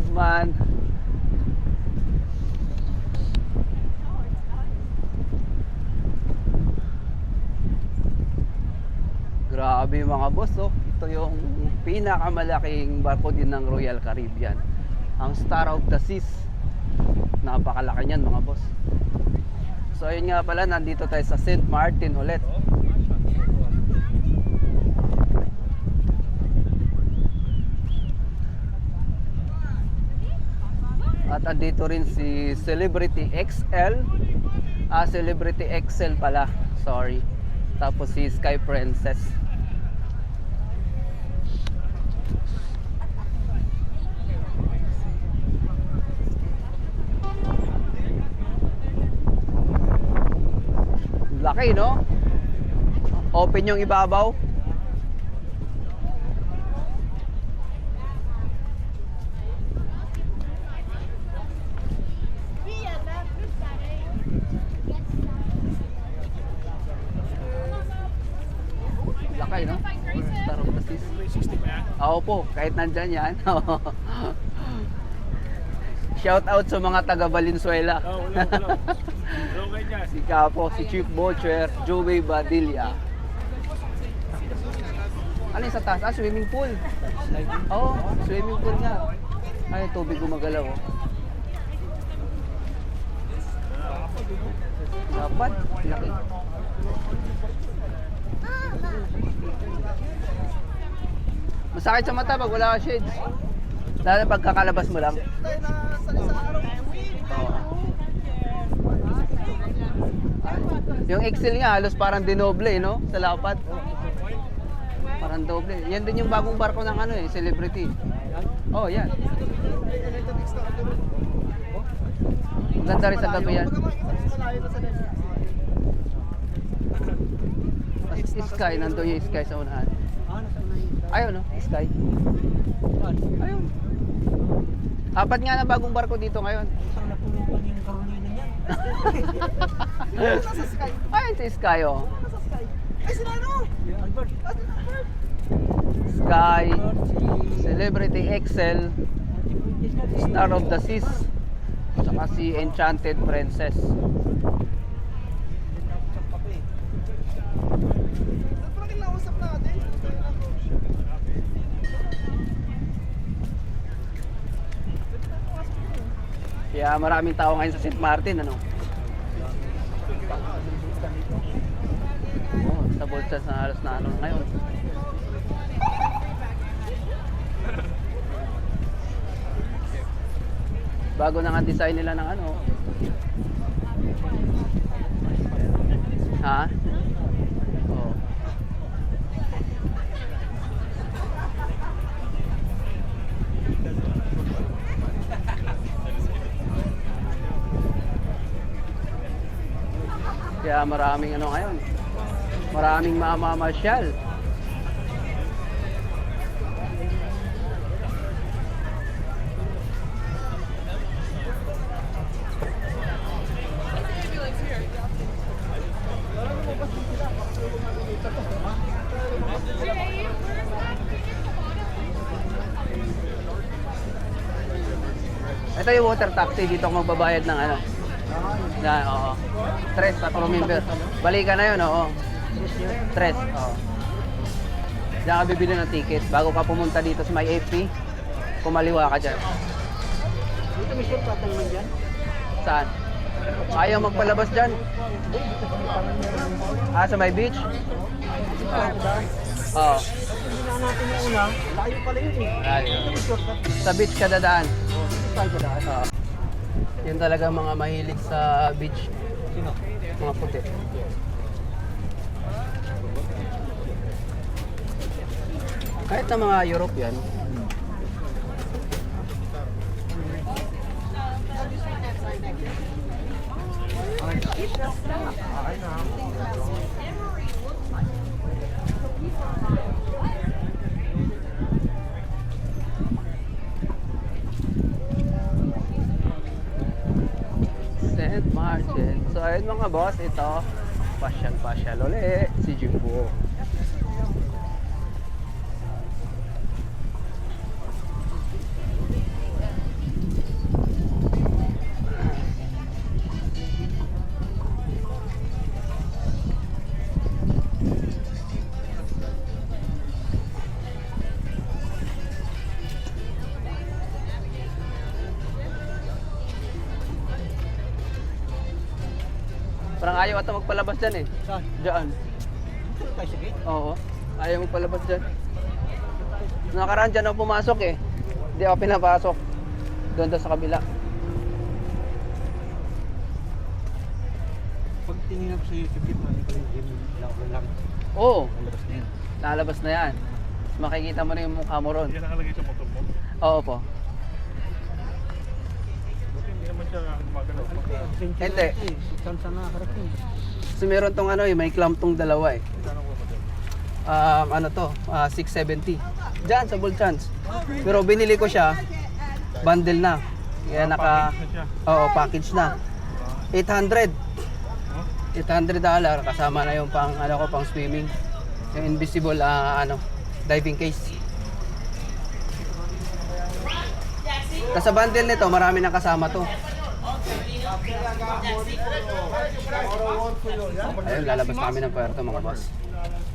good man. Grabe mga boss, oh. Ito yung pinakamalaking barko din ng Royal Caribbean, ang Star of the Seas. Napakalaki niyan mga boss. So ayun nga pala, nandito tayo sa St. Martin ulit. At andito rin si Celebrity XL. Celebrity XL pala, sorry. Tapos si Sky Princess. Laki, no? Open yung ibabaw. Laki, no? Star of the Seas. Oo po, kahit nandyan yan. Shout out sa mga taga Valenzuela. Si Capo, si Chief Butcher, Joey Badilla. Ano yung sa taas? Swimming pool. Oo, swimming pool nga. Ay, tubig gumagalaw. Oh. Dapat, laki. Masakit sa mata pag wala ka shades. Lalo pagkakalabas mo lang. Yung Excel nga halos parang dinoble, no? Sa lapad. Parang doble. Yan din yung bagong barko ng ano Celebrity. Oh, yan. Maganda rin sa gabi yan. Sky, nandun yung Sky sa unahan. Ayun, no? Sky. Ayun. Apat nga na bagong barko dito ngayon. Isang natulupan yung Carolina niyan. Nasa Sky. Ayun si Sky, oh. Nasa Sky. Ay, sila ano? Albert. Sky, Celebrity XL, Star of the Seas, saka si Enchanted Princess. Ba't parang kinausap natin? Kaya maraming tao ngayon sa St. Martin, ano? Oh, sa Bolsas na halos na ano ngayon. Bago na nga design nila ng ano. Ha? Oh. Kaya maraming ano ngayon. Maraming mamamasyal. Ito yung water taxi, dito ako magbabayad ng ano. Na, oo. 3 ako remember. Balikan na yun, oo. 3, oo. Diyan ka bibili ng ticket bago ka pumunta dito sa may AP. Kumaliwa ka dyan. Dito may shortcut naman dyan. Saan? Ayaw magpalabas dyan. Sa may beach? Oo. Hindi na natin yung una. Layo pala yun eh. Layo. Dito may shortcut. Sa beach ka dadaan. Tayo ba daan? Oo. Yun talaga mga mahilig sa beach. Sino? Mga puti. Kahit na mga European. Okay na. St. Martin. So ayun mga boss, ito pasyal uli si Jimbo. ayaw ata magpalabas dyan eh. Saan? Diyan. Dito tayo sa gate. Oo. Ayaw magpalabas dyan. Nakaraan dyan ako pumasok eh. Hindi ako pinapasok. Doon daw sa kabila. Pag tingin ako sa YouTube, ano pala yung gym, lang. Oo. Lalabas na yun. Lalabas na yan. Makikita mo na yung mukha mo ron. Yan nakalagay sa motor mo. Oo po. Buti hindi naman siya gumagalaw. Hindi. Saan saan nakakarap yun? So meron tong ano eh, may clamp tong dalawa eh. Kano ko ba dyan? Ano to, 670. Diyan sa Bulchans. Pero binili ko siya, bundle na. Kaya naka, Package na siya. oo, package na. 800. $800 kasama na yung pang ano ko pang swimming. Yung invisible diving case. Tapos sa bundle nito, marami nang kasama to. Ayun, lalabas namin ng puerto mga boss.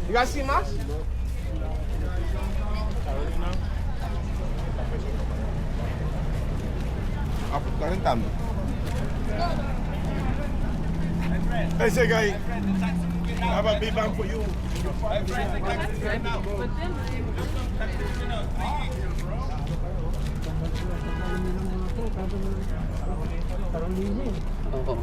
You guys see Mas? Apat ka rin tama. Hey, say guy, how about me bang for you? Oo.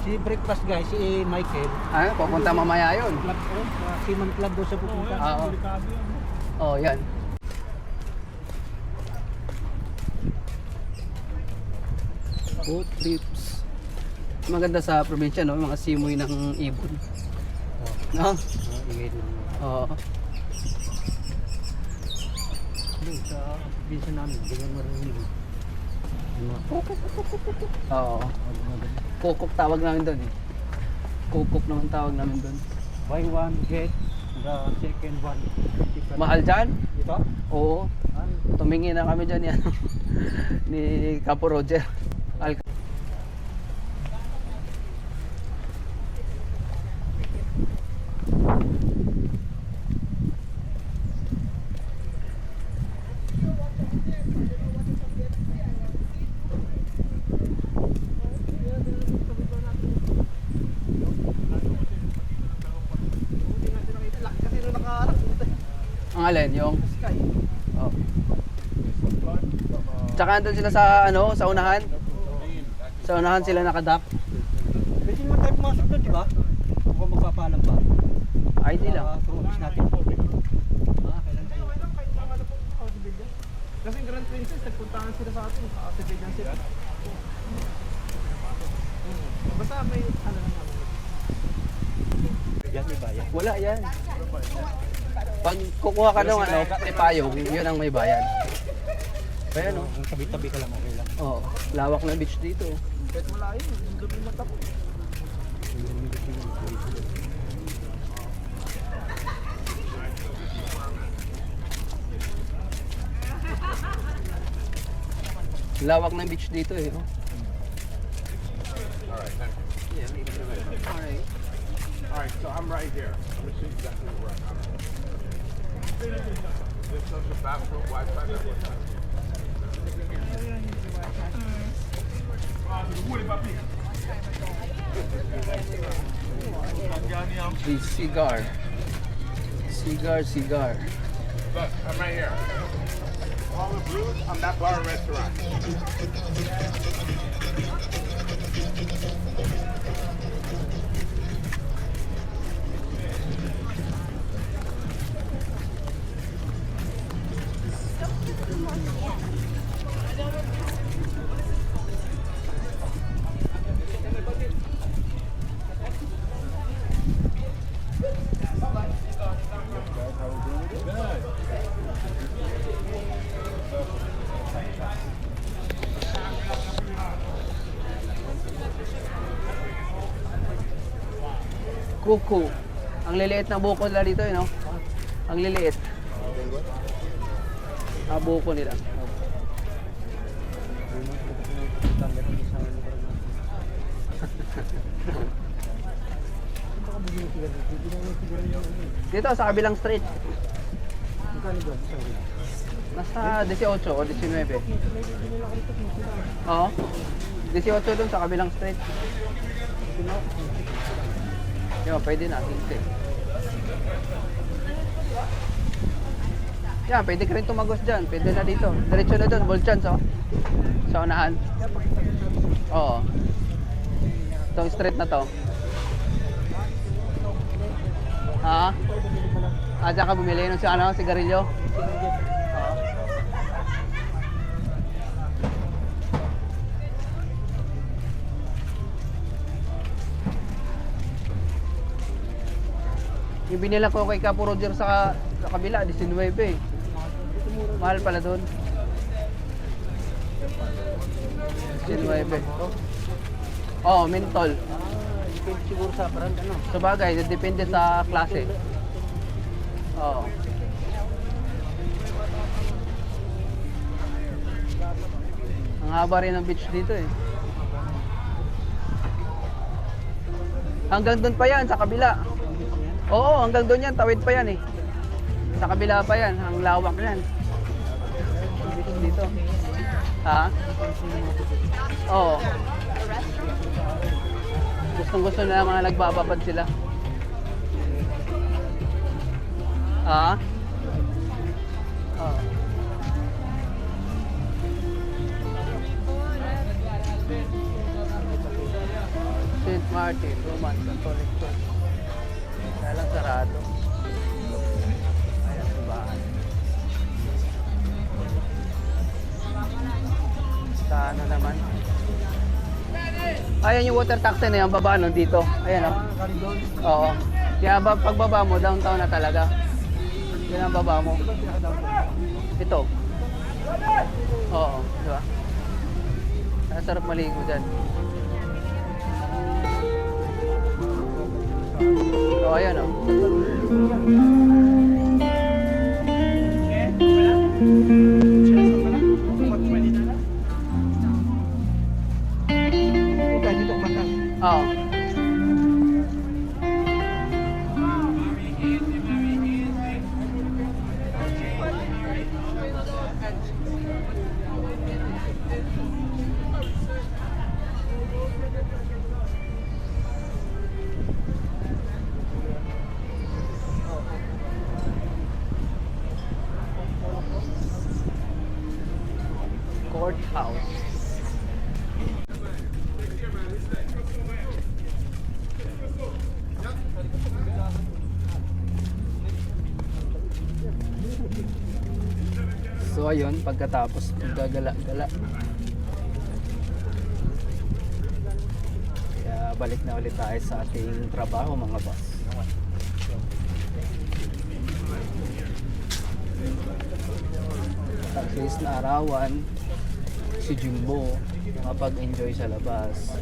Si breakfast guy, si Michael. Ano, pupunta mamaya yun. Club ko, Seaman Club daw sa pupunta. Oo. Oh, yan. Boat trips. Maganda sa probinsya, no? Mga simoy ng ibon. No? Ingay din. Oo. Doon sa pinsan namin, hindi ka marinig. Yung mga Oo. Kukok tawag namin doon eh. Kukok naman tawag namin doon. buy one, get the second one. Mahal dyan? Ito? Oo. Ano? Tumingin na kami dyan yan. Ni Capo Roger. Ang alin? Yung? Oh. Tsaka andun sila sa ano, sa unahan. Sa unahan sila nakadak. Pwede naman tayo pumasok doon, di ba? Kung magpapaalam pa. Ay, di lang. Tumis natin. Kailan tayo? Kasi Grand Princess, nagpuntahan sila sa atin. Nakasibigyan sila. Basta may ano lang naman. Yan, may bayan. Wala yan. Pag kukuha ka ng ano, may payong, yun ang may bayan. Kaya no? Ang tabi-tabi ka lang, okay lang. Oo. Lawak na beach dito. Kahit malayo, yung gabi mata ko. Lawak ng beach dito eh. Oh. Alright. Alright, so I'm right here. I'm gonna show you exactly where I'm at. This is the bathroom, Wi-Fi network. The cigar. Cigar. Look, I'm right here. All the blues, I'm that bar and restaurant. Kuku. Ang liliit na buko nila dito, no? Ang liliit. Buko nila. Dito sa kabilang street. Magkano ba? Nasa 18 o 19. Oo. 18 dun sa kabilang street. Yo, pwede na, 15. Yan, pwede ka rin tumagos dyan. Pwede na dito. Diretso na dun, ball chance, oh. Sa unahan. Oo. Itong street na to. Ha? Diyan ka bumili ng sigarilyo? Yung binila ko kay Capo Roger sa kabila, 19 eh. Mahal pala doon. 19. Oh, mentol. Depende siguro sa brand, ano? Sa bagay, depende sa klase. Oo. Ang haba rin ng beach dito eh. Hanggang doon pa yan, sa kabila. Oo, hanggang doon yan, tawid pa yan eh. Sa kabila pa yan, ang lawak yan. Ang beach dito. Ha? Oo. Gustong gusto nila mga nagbababad sila. Ha? Oo. St. Martin, Roman Catholic Church. Kaya lang sarado. Ayan, simbahan. Sa ano naman? Ayan yung water taxi na yung baba nun dito. Ayan o. Oo. Kaya pagbaba mo, downtown na talaga. Yan ang baba mo. Ito. Oo, di ba? Sarap maligo dyan. Oo, ayan o. Oo. Courthouse. So ayun, pagkatapos gagala-gala. Kaya balik na ulit tayo sa ating trabaho mga boss. At least naarawan si Jimbo makapag-enjoy sa labas.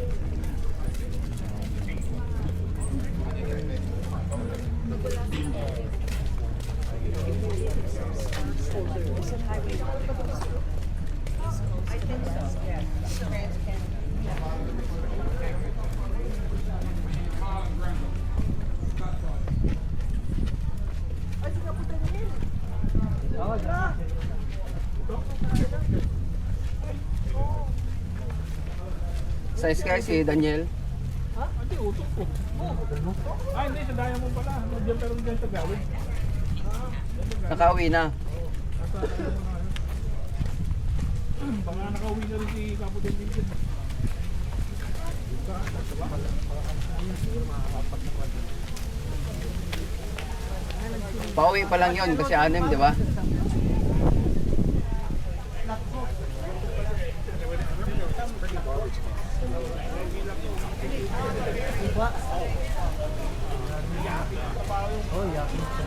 Size ka si Daniel. Ha? Hindi, utok ko. Ah, hindi, sa Diamond pala. Nandiyan pero nandiyan sa gawin. Nakauwi na. Baka nakauwi na rin si Capo del Vincent. Pauwi pa lang yun kasi 6, di ba?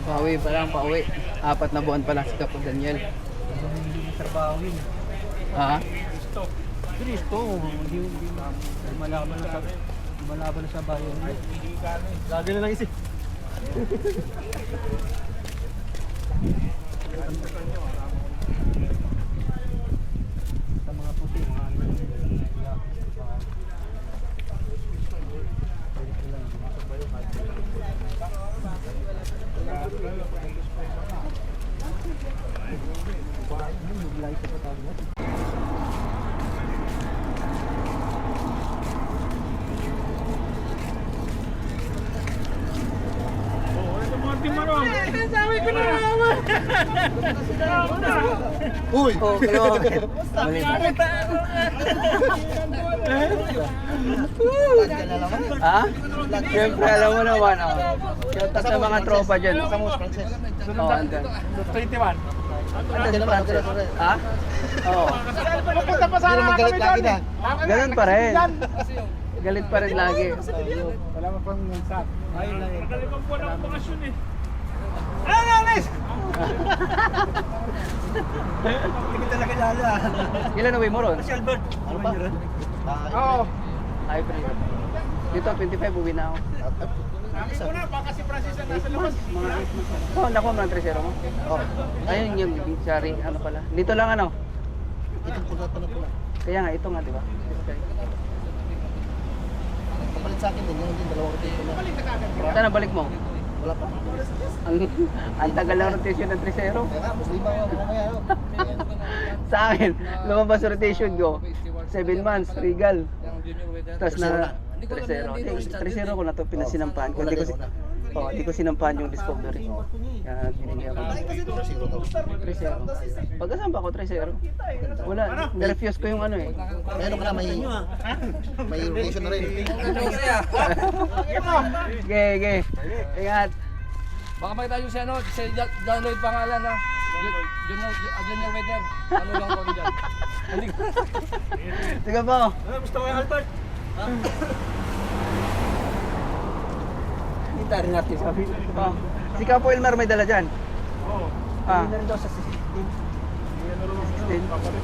Pauwi pa lang, pauwi. 4 na buwan pa lang si Capo Daniel. Hindi trabaho yun. Ha? Kristo, hindi malaban na sa bayan niya. Lagi na lang isip. Sa mga puti, mga ano. Light sa patawag. Oh, ito mga timarong. Sabi ko na naman. Uy! Oh, kalawa. Mali. Ha? Siyempre, alam mo naman, oh. Shout out sa mga tropa dyan. Sa mo, Frances. Oh, andun. 21. Andun si Francis. Ha? Oo. Pupunta pa sana Magalit lagi na. Ganun pa rin. Galit pa rin lagi. Wala mo pang sat. Ayun lang eh. Nakalimang buwan ang bakasyon eh. Hindi talaga lala. Ilan uwi mo ron? Si Albert. Ano ba? Oo. Ay, pre. Dito, 25, uwi na ako. Sabi ko na, baka si Francis ang nasa labas. Oh, nakuha mo ng 3-0 mo? Oh. Ayun yung sorry, ano pala. Dito lang ano? Itong pula pa na pula. Kaya nga, ito nga, di ba? Okay. Kapalit sa akin din. Yan din, dalawang rotation na. Saan ang balik mo? Wala pa. Ang tagal ng rotation ng 3-0. Kaya nga, muslima nga. Mamaya. Sa akin, lumabas sa rotation ko. 7 months, regal. Tapos na 3-0. 3-0 ko na to pinasinampahan ko. Hindi ko sinampahan yung discovery. Kaya binigyan ko. 3-0. Pagkasamba ko 3-0. Wala, na-refuse ko yung ano eh. Meron ka na may rotation na rin. Ge. Ingat. Baka makita yung si ano, si John Lloyd pangalan ha. Junior Weather. Ano lang ko dyan. Sige po. Gusto mo yung Albert? Kita rin natin sabi. Oh. Si Capo Elmer may dala dyan. Oo. Ah. Hindi na rin daw sa 16. Yan na rin ang 16. papalit.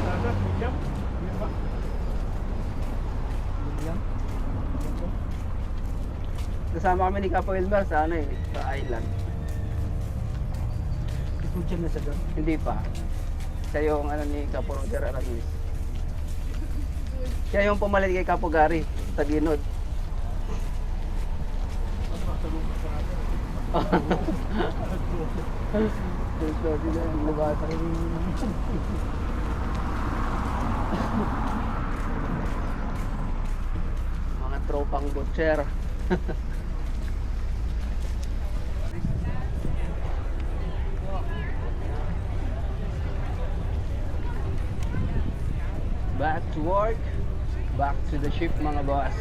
Dadat, medium. Yan ba? Kasama kami ni Capo Elmer sa ano eh, sa island. Ikudyam na sa doon. Hindi pa. Siya yung ano ni Capo Roger Aramis. Siya yung pumalit kay Capo Gary sa Ginod. Mga tropang butcher. Back to work, back to the ship mga boss.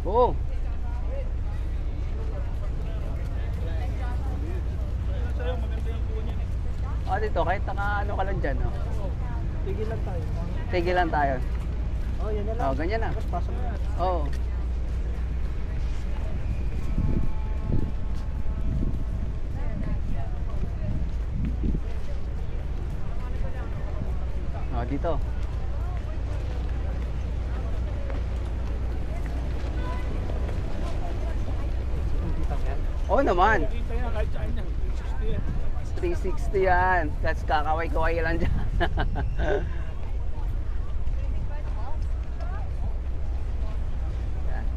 Oo. Ah, dito, kahit naka ano ka lang dyan, no? Tigil lang tayo. Tigil lang tayo. Oh, yan na lang. Oh, ganyan na. Pasok na. Oo. Oh, dito. Kita mo yan? Oo naman. Kita yan kahit saan yan. 60 yan. 360 yan. That's kakaway-kaway lang dyan.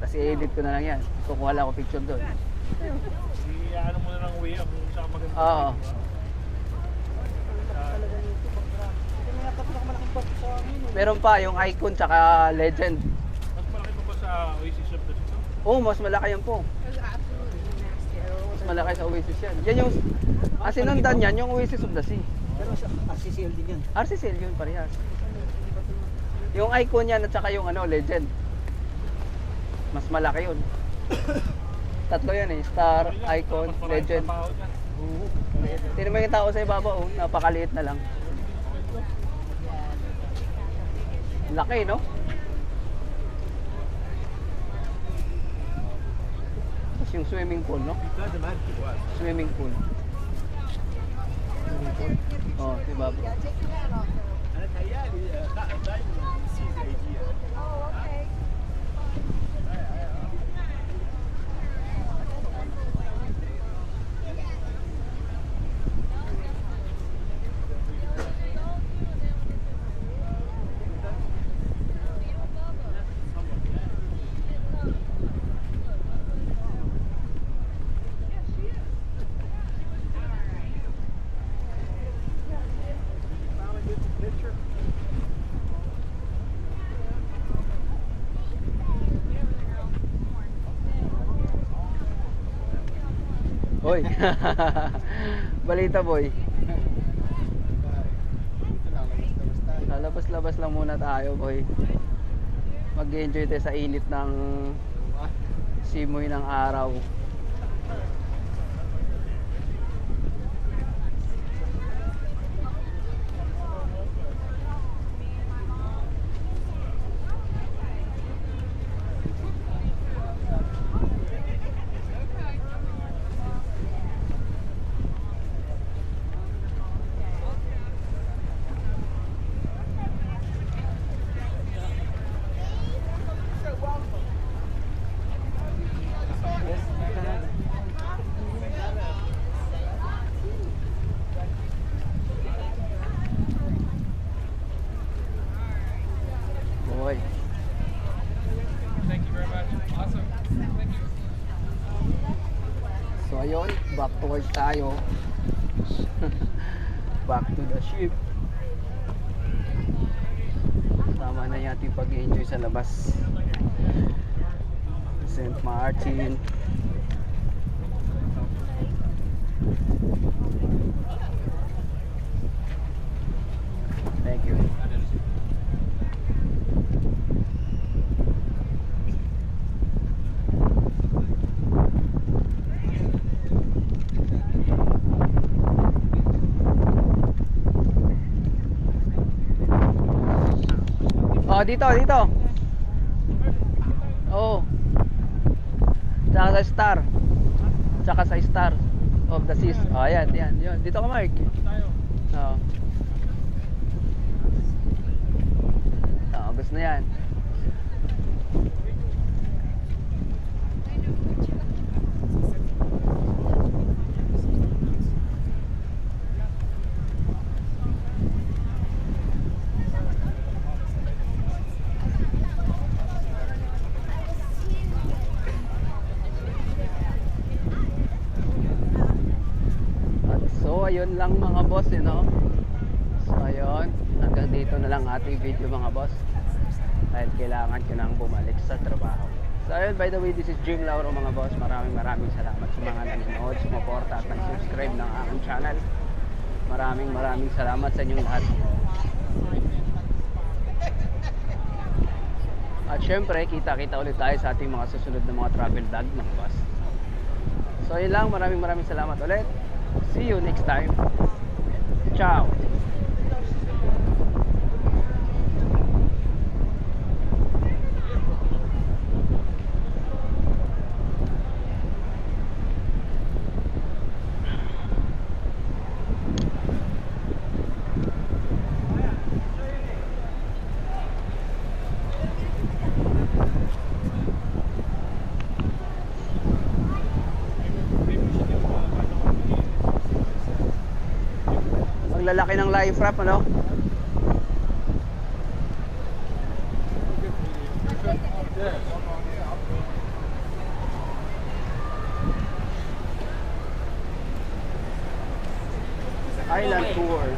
Tapos i-edit ko na lang yan. Kukuha lang ako picture doon. Ano mo na ng way up kung saan maganda. Oo. Meron pa yung icon tsaka legend. Mas malaki pa ba sa Oasis of the City? Oo, mas malaki yan po. Mas malaki sa Oasis yan. Yan yung, ang sinundan yan, yung Oasis of the Sea. Pero sa RCCL din yan. RCCL yun parehas. Yung icon yan at saka yung ano, legend. Mas malaki yun. Tatlo yan eh, star, icon, legend. Tingnan mo yung tao sa ibabaw, oh, napakaliit na lang. Laki, no? Tapos yung swimming pool, no? Swimming pool. Oh, di ba? Boy. Balita, boy. Lalabas-labas lang muna tayo, boy. Mag-enjoy tayo sa init ng simoy ng araw. Boy. Thank you very much. Awesome. Thank you. So ayun, back to work tayo. Back to the ship. Tama na yata yung pag-enjoy sa labas. St. Martin. Thank you. Oh, dito. Oh. Tsaka sa Star. Tsaka sa Star of the Seas. Oh, yan. Yun. Dito ka, Mark. Oo. Gusto na yan. So ayun lang mga boss, you know. So ayun, hanggang dito na lang ating video mga boss. Dahil kailangan ko nang bumalik sa trabaho. So ayun, by the way, this is Jim Lauro mga boss. Maraming salamat sa mga nanonood, sumuporta at nag-subscribe ng aking channel. Maraming salamat sa inyong lahat. At syempre, kita-kita ulit tayo sa ating mga susunod na mga travel vlog mga boss. So ayun lang, maraming salamat ulit. See you next time. Ciao. Lalaki ng life wrap, ano? Island tour.